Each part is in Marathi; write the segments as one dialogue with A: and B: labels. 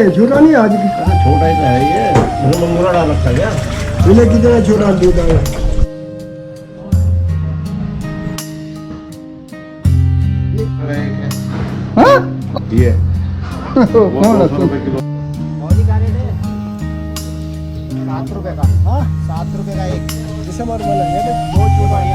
A: है छोटा नहीं आज की
B: छोटा ही तो है ये, इसमें मंगूरा डाल रखा क्या?
A: इन्हें कितना छोटा दूध है हाँ
B: ये
A: कौन
B: 200 रुपए किलो।
C: मौली का रेट है 7 रुपए का। हाँ 7 रुपए का एक।
A: दिसंबर वाला है तो 2 छोटा है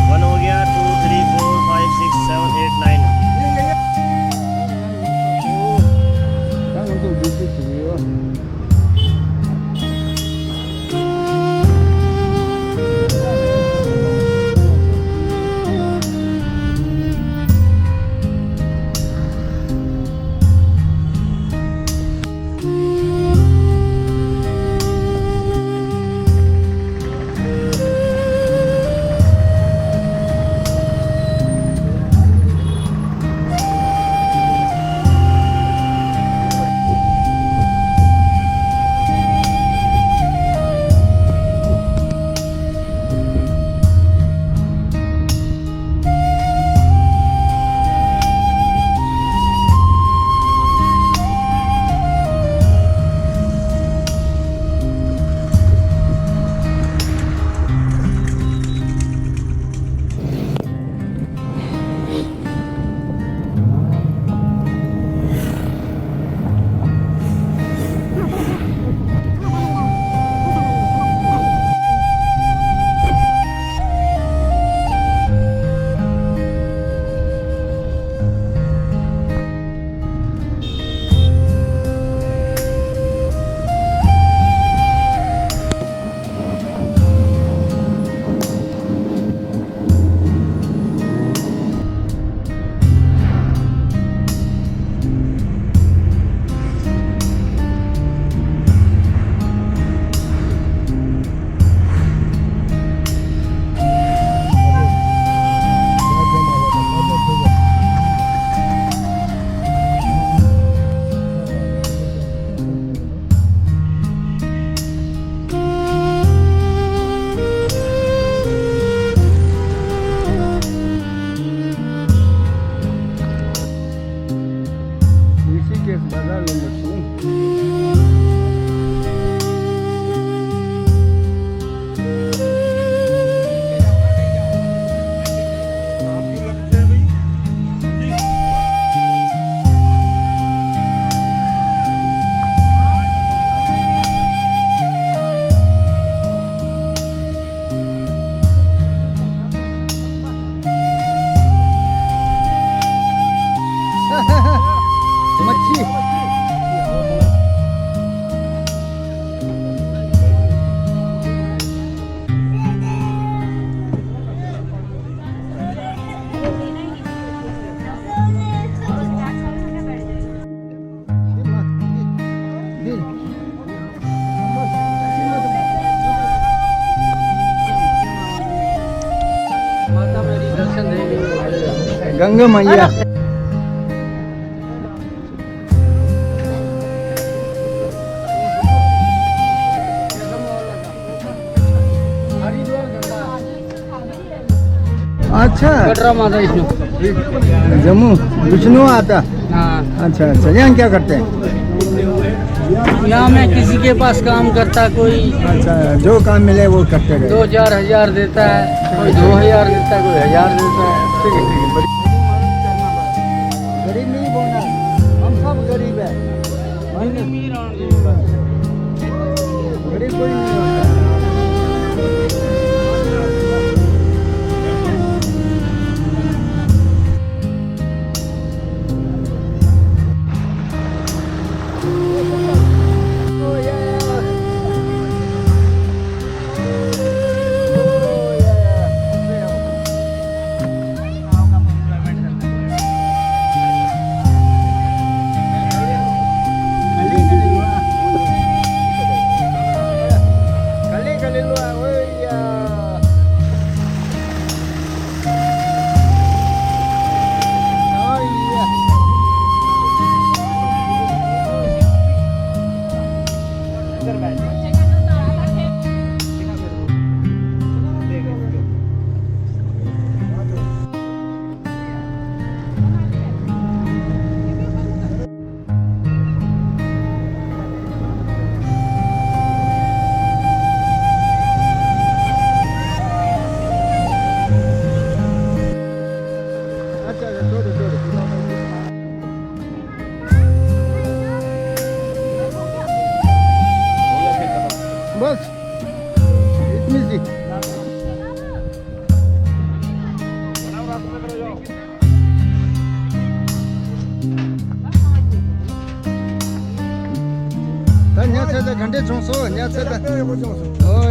D: वन हो गया 2 3 4 5 6 7 8 9
B: ये
A: गंगा मैया अच्छा
C: कटरा माता विष्णु।
A: जम्मू विष्णु आता।
C: हाँ,
A: अच्छा अच्छा, यहाँ क्या करते हैं?
C: यहाँ मैं किसी के पास काम करता, कोई
A: अच्छा, जो काम मिले वो करते गए।
C: 2-4 हजार देता है, कोई 2000 देता है, कोई 1000 देता है।
A: ठीक है ठीक है। गरीब नहीं बोलना, हम सब गरीब है। गरीब कोई नहीं होता। बस इतनी सी। न्यासे घंटे छोसो न्यासे ओ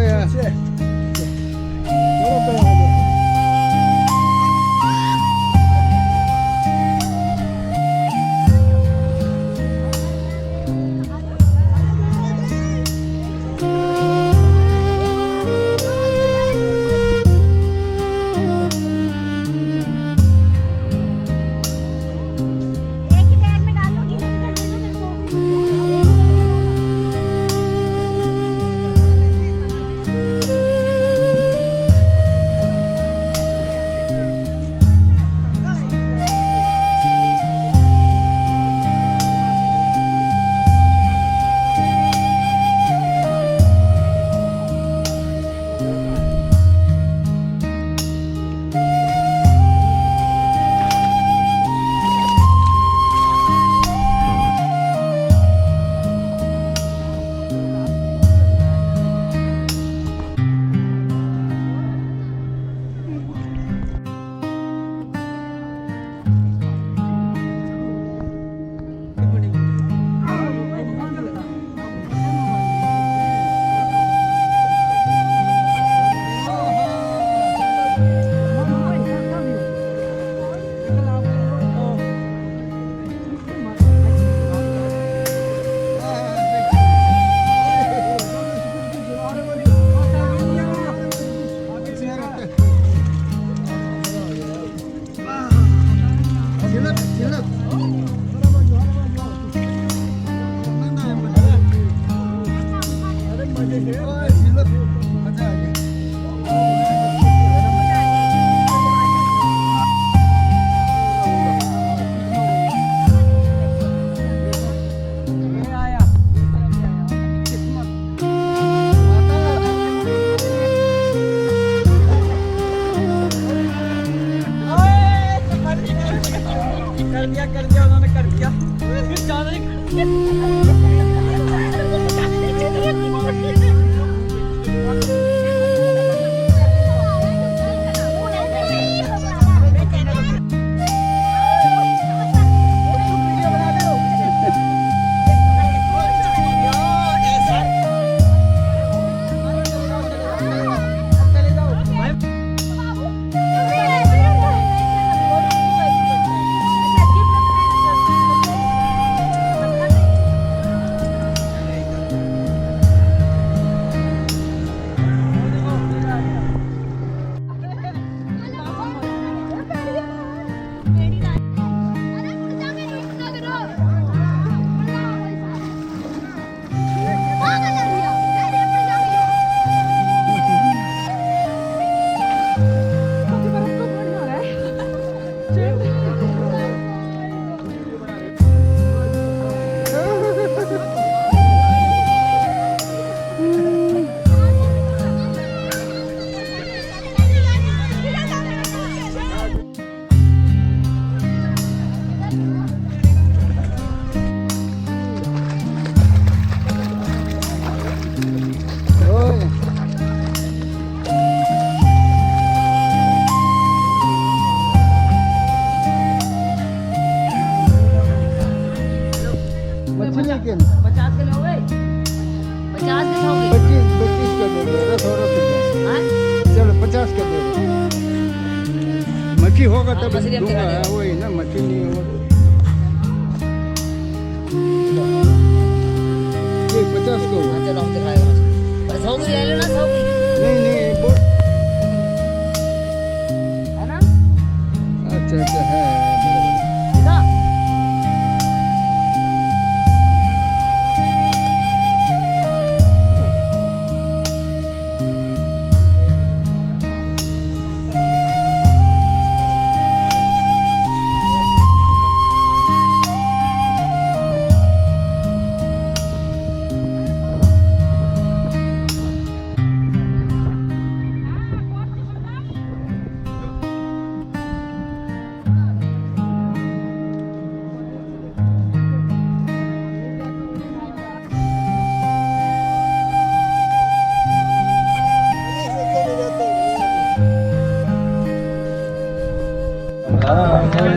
A: या
C: कर दिया उन्होंने, कर दिया फिर ज्यादा ही
A: बाकी होगा तब
E: मछली हम
A: दूंगा
E: दिखा देंगे।
A: वही ना मछली वो ये 50 को
E: हाँ, चलो हम दिखाएगा मछली। पर 100 की ले लेना 100 की
A: नहीं वो
E: है ना
A: अच्छा है बराबर।
E: ठीक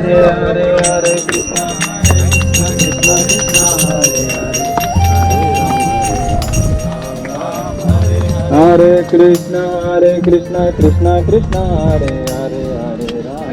E: है
B: हरे हरे हरे कृष्णा कृष्णा कृष्णा हरे हरे हरे कृष्णा कृष्णा कृष्णा हरे हरे हरे राम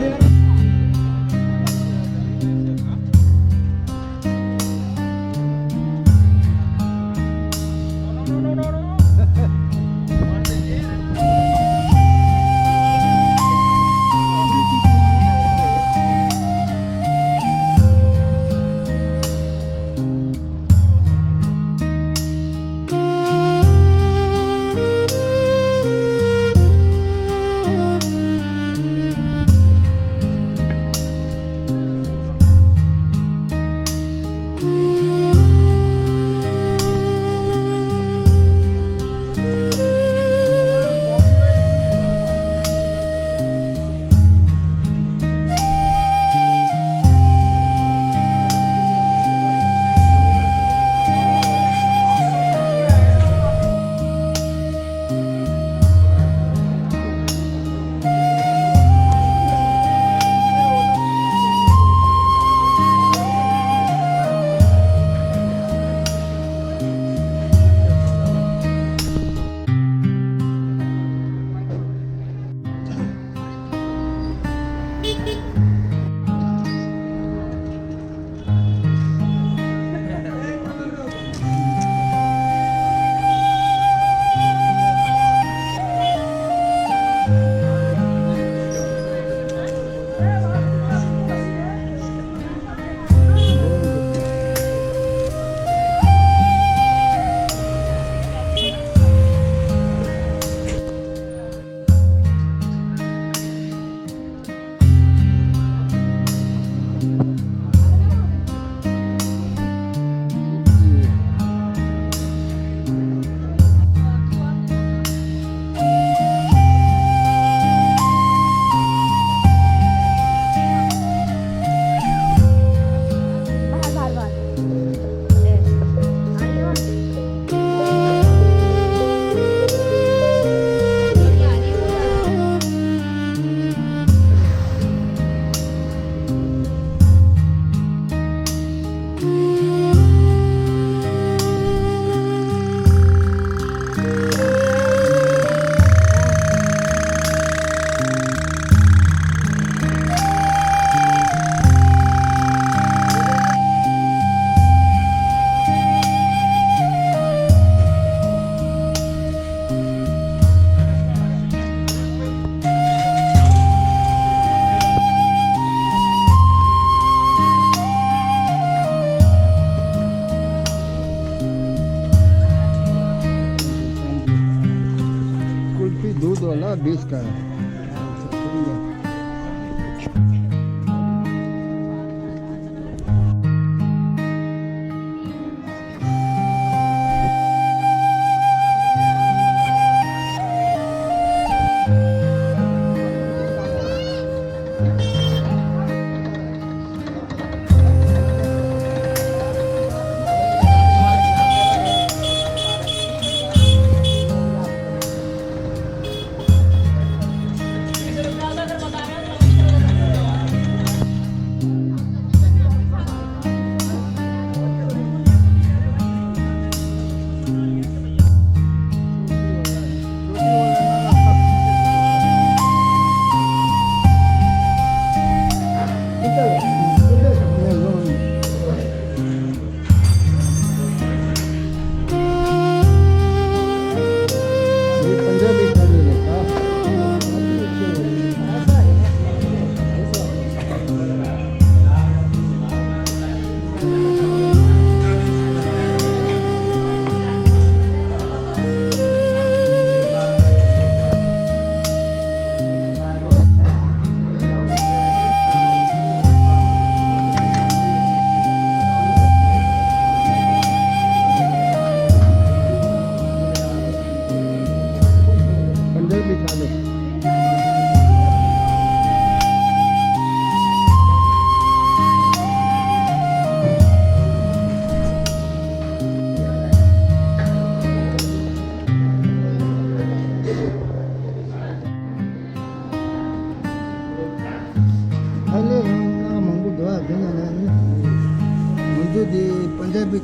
A: दूध वाला 20 का है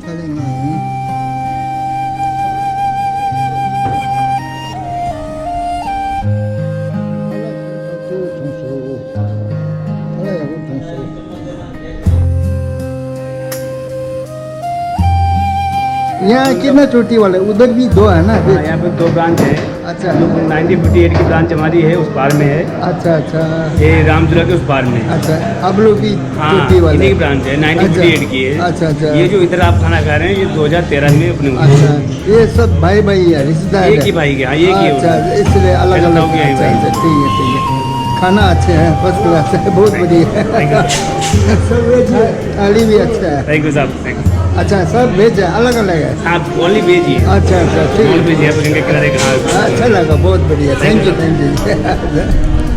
A: 39. यहाँ कितना चोटी वाले उधर भी दो है ना
F: हाँ, यहाँ पे 2 ब्रांच है।
A: अच्छा
F: 1958 की ब्रांच हमारी है, उस पार में है।
A: अच्छा अच्छा
F: ये रामचूला के उस पार में है।
A: अच्छा आप लोग भी
F: हाँ,
A: चोटी वाले
F: इन्हीं की ब्रांच है, 1958 की है।
A: अच्छा अच्छा
F: ये जो इधर आप खाना खा रहे हैं, ये 2013 में अपने हुए।
A: अच्छा ये सब भाई भाई है रिश्तेदार
F: एक
A: है।
F: ही भाई के, हाँ, एक ही है
A: अच्छा
F: वो।
A: इसलिए अलग
F: ऐसा
A: अलग
F: हो गया है
A: अच्छा
F: भाई।
A: अच्छा ठीक है खाना अच्छे है फर्स्ट क्लास है बहुत बढ़िया सब वेज है थाली भी अच्छा है
F: थैंक यू साहब, थैंक यू।
A: अच्छा सब वेज है अलग अलग है
F: हाँ, ओनली वेज ही है,
A: अच्छा अच्छा ठीक
F: नॉन
A: है
F: वेज है, अपन के किनारे कहाँ।
A: अच्छा लगा बहुत बढ़िया थैंक यू